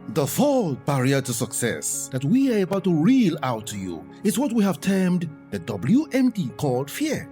The fourth barrier to success that we are about to reel out to you is what we have termed the WMD, called fear.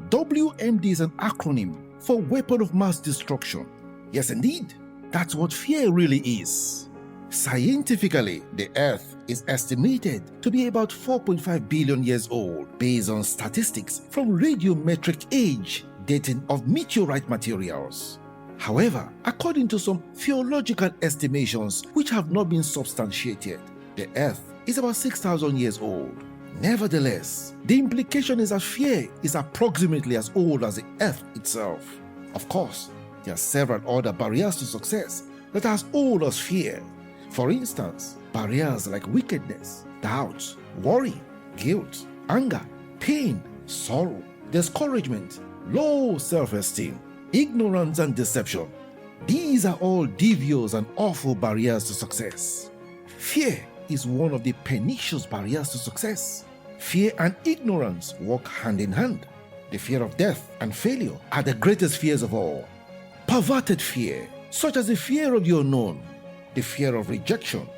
WMD is an acronym for weapon of mass destruction. Yes, indeed, that's what fear really is. Scientifically, the Earth is estimated to be about 4.5 billion years old based on statistics from radiometric age dating of meteorite materials. However, according to some theological estimations which have not been substantiated, the Earth is about 6,000 years old. Nevertheless, the implication is that fear is approximately as old as the Earth itself. Of course, there are several other barriers to success that are as old as fear. For instance, barriers like wickedness, doubt, worry, guilt, anger, pain, sorrow, discouragement, low self-esteem, ignorance and deception. These are all devious and awful barriers to success. Fear is one of the pernicious barriers to success. Fear and ignorance work hand in hand. The fear of death and failure are the greatest fears of all. Perverted fear, such as the fear of the unknown, the fear of rejection,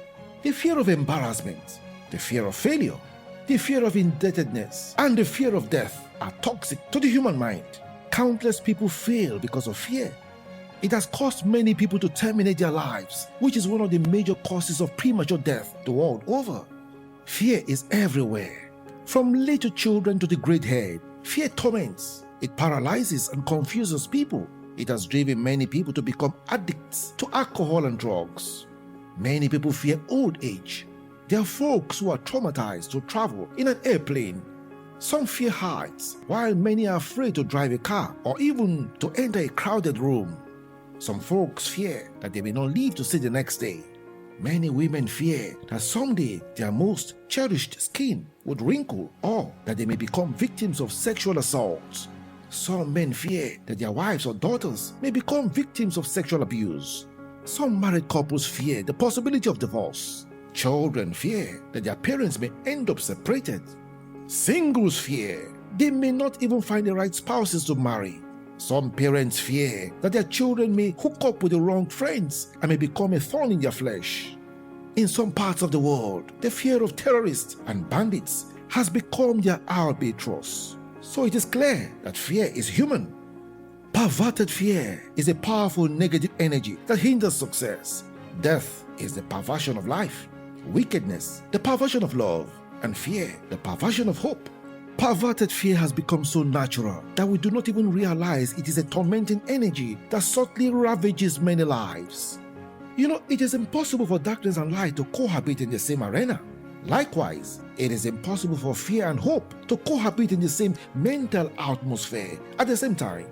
the fear of embarrassment, the fear of failure, the fear of indebtedness, and the fear of death are toxic to the human mind. Countless people fail because of fear. It has caused many people to terminate their lives, which is one of the major causes of premature death the world over. Fear is everywhere. From little children to the great head, fear torments. It paralyzes and confuses people. It has driven many people to become addicts to alcohol and drugs. Many people fear old age. There are folks who are traumatized to travel in an airplane. Some fear heights, while many are afraid to drive a car or even to enter a crowded room. Some folks fear that they may not live to see the next day. Many women fear that someday their most cherished skin would wrinkle or that they may become victims of sexual assault. Some men fear that their wives or daughters may become victims of sexual abuse. Some married couples fear the possibility of divorce. Children fear that their parents may end up separated. Singles fear they may not even find the right spouses to marry. Some parents fear that their children may hook up with the wrong friends and may become a thorn in their flesh. In some parts of the world, the fear of terrorists and bandits has become their albatross. So it is clear that fear is human. Perverted fear is a powerful negative energy that hinders success. Death is the perversion of life. Wickedness, the perversion of love. And fear, the perversion of hope. Perverted fear has become so natural that we do not even realize it is a tormenting energy that subtly ravages many lives. It is impossible for darkness and light to cohabit in the same arena. Likewise, it is impossible for fear and hope to cohabit in the same mental atmosphere at the same time.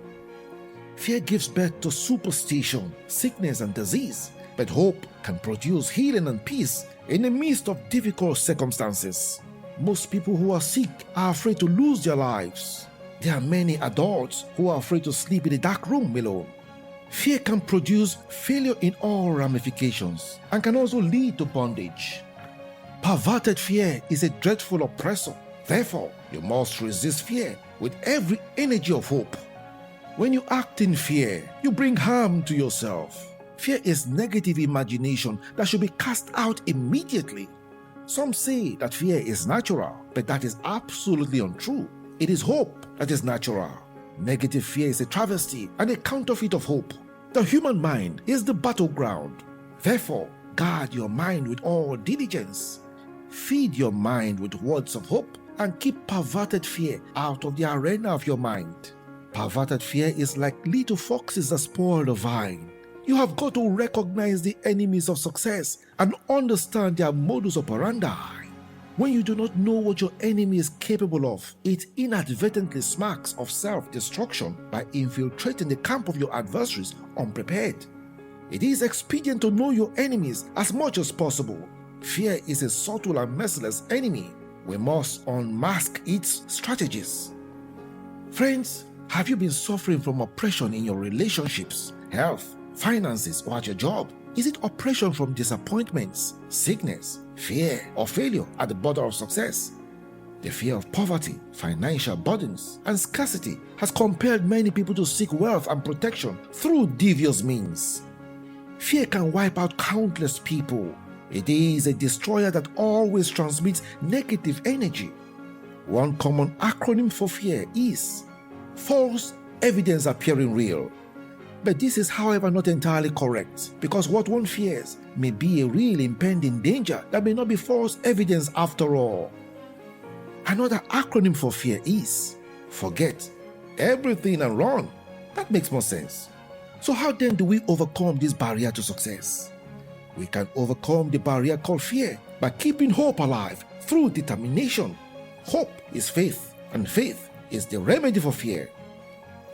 Fear gives birth to superstition, sickness, and disease, but hope can produce healing and peace in the midst of difficult circumstances. Most people who are sick are afraid to lose their lives. There are many adults who are afraid to sleep in a dark room alone. Fear can produce failure in all ramifications and can also lead to bondage. Perverted fear is a dreadful oppressor. Therefore, you must resist fear with every energy of hope. When you act in fear, you bring harm to yourself. Fear is negative imagination that should be cast out immediately. Some say that fear is natural, but that is absolutely untrue. It is hope that is natural. Negative fear is a travesty and a counterfeit of hope. The human mind is the battleground. Therefore, guard your mind with all diligence. Feed your mind with words of hope and keep perverted fear out of the arena of your mind. Perverted fear is like little foxes that spoil the vine. You have got to recognize the enemies of success and understand their modus operandi. When you do not know what your enemy is capable of, it inadvertently smacks of self-destruction by infiltrating the camp of your adversaries unprepared. It is expedient to know your enemies as much as possible. Fear is a subtle and merciless enemy. We must unmask its strategies. Friends, have you been suffering from oppression in your relationships, health, finances, or at your job? Is it oppression from disappointments, sickness, fear, or failure at the border of success? The fear of poverty, financial burdens, and scarcity has compelled many people to seek wealth and protection through devious means. Fear can wipe out countless people. It is a destroyer that always transmits negative energy. One common acronym for fear is false evidence appearing real. But this is, however, not entirely correct, because what one fears may be a real impending danger that may not be false evidence after all. Another acronym for fear is forget everything and run. That makes more sense. So how then do we overcome this barrier to success? We can overcome the barrier called fear by keeping hope alive through determination. Hope is faith, and faith is the remedy for fear.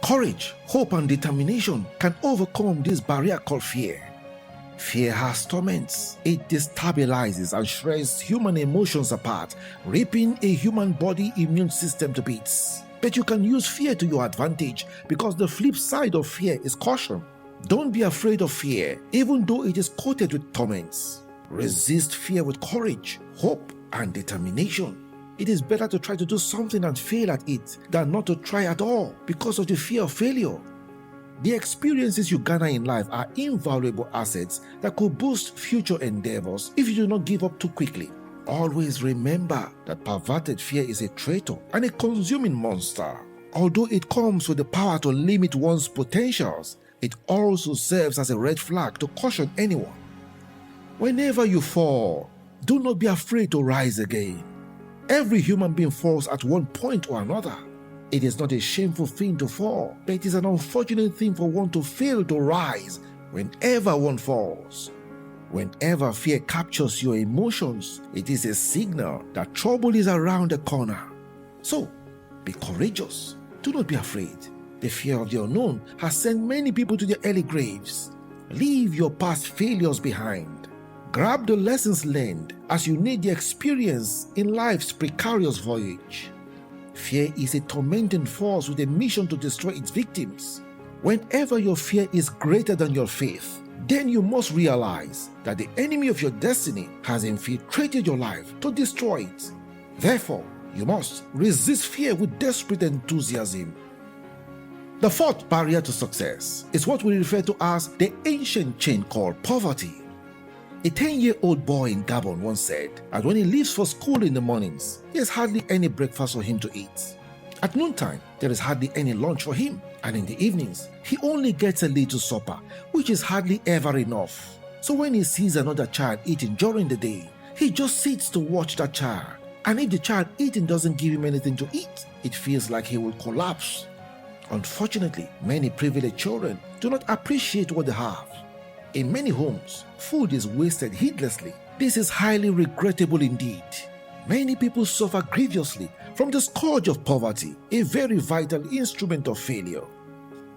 Courage, hope, and determination can overcome this barrier called fear. Fear has torments. It destabilizes and shreds human emotions apart, ripping a human body immune system to bits. But you can use fear to your advantage, because the flip side of fear is caution. Don't be afraid of fear, even though it is coated with torments. Resist fear with courage, hope, and determination. It is better to try to do something and fail at it than not to try at all because of the fear of failure. The experiences you garner in life are invaluable assets that could boost future endeavors if you do not give up too quickly. Always remember that perverted fear is a traitor and a consuming monster. Although it comes with the power to limit one's potentials, it also serves as a red flag to caution anyone. Whenever you fall, do not be afraid to rise again. Every human being falls at one point or another. It is not a shameful thing to fall, but it is an unfortunate thing for one to fail to rise whenever one falls. Whenever fear captures your emotions, it is a signal that trouble is around the corner. So, be courageous. Do not be afraid. The fear of the unknown has sent many people to their early graves. Leave your past failures behind. Grab the lessons learned as you need the experience in life's precarious voyage. Fear is a tormenting force with a mission to destroy its victims. Whenever your fear is greater than your faith, then you must realize that the enemy of your destiny has infiltrated your life to destroy it. Therefore, you must resist fear with desperate enthusiasm. The fourth barrier to success is what we refer to as the ancient chain called poverty. A 10-year-old boy in Gabon once said that when he leaves for school in the mornings, there is hardly any breakfast for him to eat. At noontime, there is hardly any lunch for him, and in the evenings, he only gets a little supper, which is hardly ever enough. So when he sees another child eating during the day, he just sits to watch that child, and if the child eating doesn't give him anything to eat, it feels like he will collapse. Unfortunately, many privileged children do not appreciate what they have. In many homes, food is wasted heedlessly. This is highly regrettable indeed. Many people suffer grievously from the scourge of poverty, a very vital instrument of failure.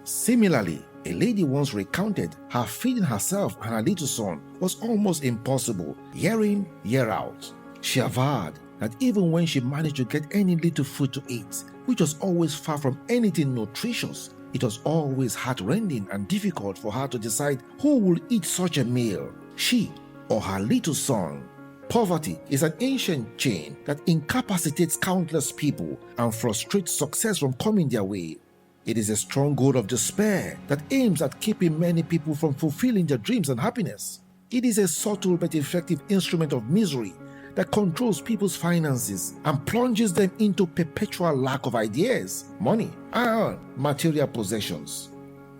Similarly, a lady once recounted how feeding herself and her little son was almost impossible, year in, year out. She averred that even when she managed to get any little food to eat, which was always far from anything nutritious, it was always heart-rending and difficult for her to decide who would eat such a meal, she or her little son. Poverty is an ancient chain that incapacitates countless people and frustrates success from coming their way. It is a stronghold of despair that aims at keeping many people from fulfilling their dreams and happiness. It is a subtle but effective instrument of misery that controls people's finances and plunges them into perpetual lack of ideas, money, and material possessions.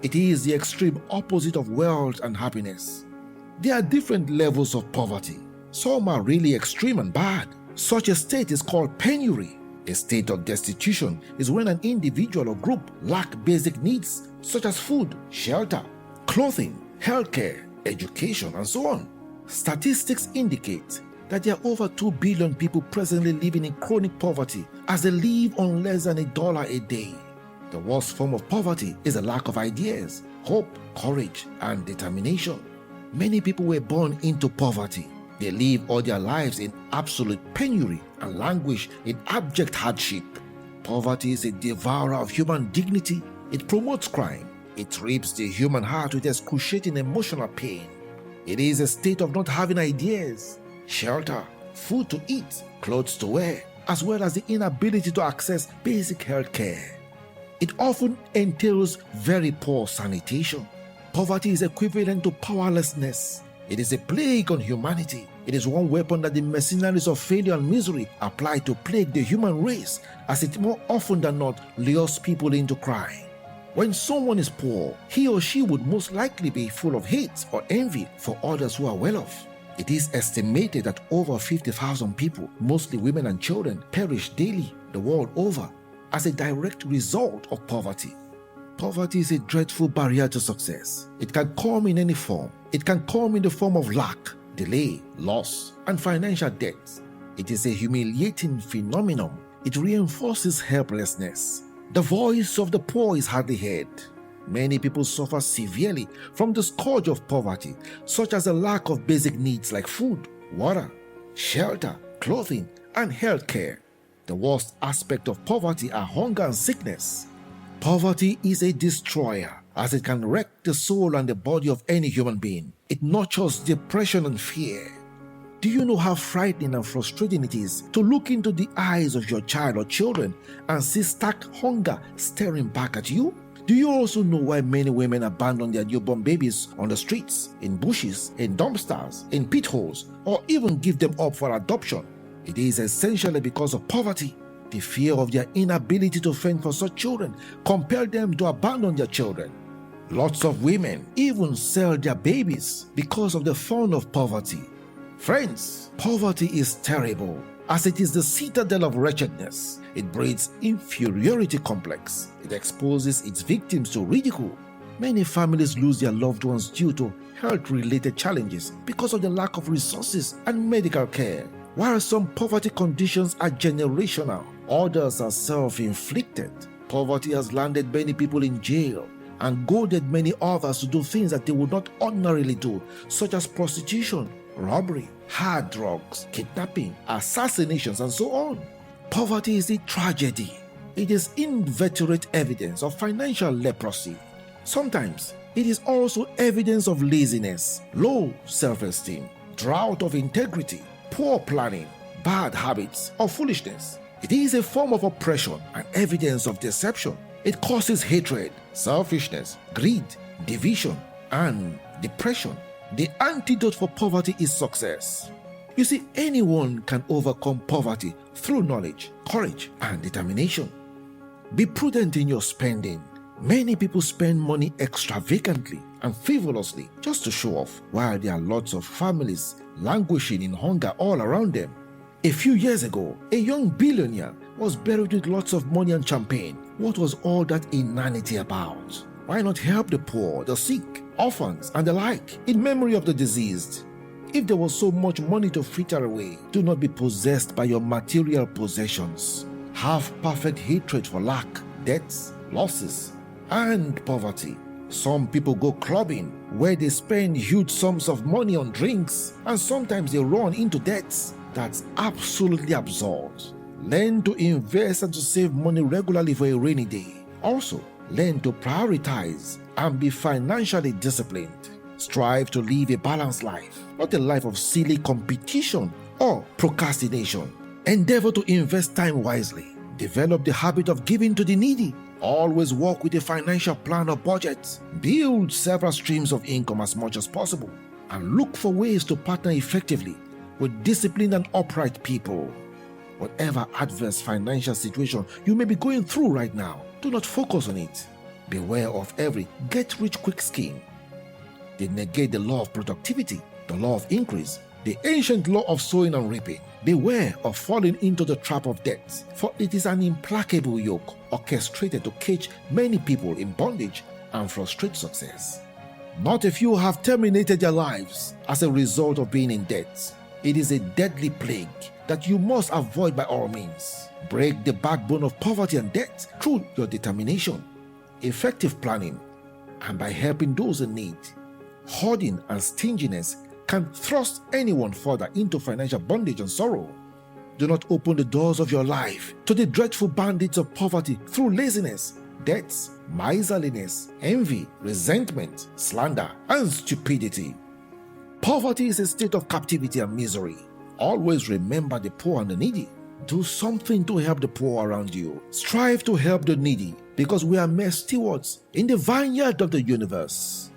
It is the extreme opposite of wealth and happiness. There are different levels of poverty. Some are really extreme and bad. Such a state is called penury. A state of destitution is when an individual or group lack basic needs such as food, shelter, clothing, healthcare, education, and so on. Statistics indicate that there are over 2 billion people presently living in chronic poverty as they live on less than $1 a day. The worst form of poverty is a lack of ideas, hope, courage, and determination. Many people were born into poverty. They live all their lives in absolute penury and languish in abject hardship. Poverty is a devourer of human dignity. It promotes crime. It rips the human heart with excruciating emotional pain. It is a state of not having ideas, shelter, food to eat, clothes to wear, as well as the inability to access basic health care. It often entails very poor sanitation. Poverty is equivalent to powerlessness. It is a plague on humanity. It is one weapon that the mercenaries of failure and misery apply to plague the human race, as it more often than not lures people into crime. When someone is poor, he or she would most likely be full of hate or envy for others who are well off. It is estimated that over 50,000 people, mostly women and children, perish daily the world over as a direct result of poverty. Poverty is a dreadful barrier to success. It can come in any form. It can come in the form of lack, delay, loss, and financial debt. It is a humiliating phenomenon. It reinforces helplessness. The voice of the poor is hardly heard. Many people suffer severely from the scourge of poverty, such as the lack of basic needs like food, water, shelter, clothing, and health care. The worst aspect of poverty are hunger and sickness. Poverty is a destroyer, as it can wreck the soul and the body of any human being. It nurtures depression and fear. Do you know how frightening and frustrating it is to look into the eyes of your child or children and see stark hunger staring back at you? Do you also know why many women abandon their newborn babies on the streets, in bushes, in dumpsters, in pit holes, or even give them up for adoption? It is essentially because of poverty. The fear of their inability to fend for such children compel them to abandon their children. Lots of women even sell their babies because of the fun of poverty. Friends, poverty is terrible, as it is the citadel of wretchedness. It breeds inferiority complex. It exposes its victims to ridicule. Many families lose their loved ones due to health-related challenges because of the lack of resources and medical care. While some poverty conditions are generational, others are self-inflicted. Poverty has landed many people in jail and goaded many others to do things that they would not ordinarily do, such as prostitution, robbery, hard drugs, kidnapping, assassinations, and so on. Poverty is a tragedy. It is inveterate evidence of financial leprosy. Sometimes it is also evidence of laziness, low self-esteem, drought of integrity, poor planning, bad habits, or foolishness. It is a form of oppression and evidence of deception. It causes hatred, selfishness, greed, division, and depression. The antidote for poverty is success. You see, anyone can overcome poverty through knowledge, courage, and determination. Be prudent in your spending. Many people spend money extravagantly and frivolously just to show off, while there are lots of families languishing in hunger all around them. A few years ago, a young billionaire was buried with lots of money and champagne. What was all that inanity about? Why not help the poor, the sick, orphans, and the like in memory of the deceased? If there was so much money to fritter away, do not be possessed by your material possessions. Have perfect hatred for lack, debts, losses, and poverty. Some people go clubbing where they spend huge sums of money on drinks, and sometimes they run into debts. That's absolutely absurd. Learn to invest and to save money regularly for a rainy day. Also, learn to prioritize and be financially disciplined. Strive to live a balanced life, not a life of silly competition or procrastination. Endeavor to invest time wisely. Develop the habit of giving to the needy. Always work with a financial plan or budget. Build several streams of income as much as possible, and look for ways to partner effectively with disciplined and upright people. Whatever adverse financial situation you may be going through right now, do not focus on it. Beware of every get-rich-quick scheme. They negate the law of productivity, the law of increase, the ancient law of sowing and reaping. Beware of falling into the trap of debt, for it is an implacable yoke orchestrated to cage many people in bondage and frustrate success. Not a few have terminated their lives as a result of being in debt. It is a deadly plague that you must avoid by all means. Break the backbone of poverty and debt through your determination, effective planning, and by helping those in need. Hoarding and stinginess can thrust anyone further into financial bondage and sorrow. Do not open the doors of your life to the dreadful bandits of poverty through laziness, debts, miserliness, envy, resentment, slander, and stupidity. Poverty is a state of captivity and misery. Always remember the poor and the needy. Do something to help the poor around you. Strive to help the needy, because we are mere stewards in the vineyard of the universe.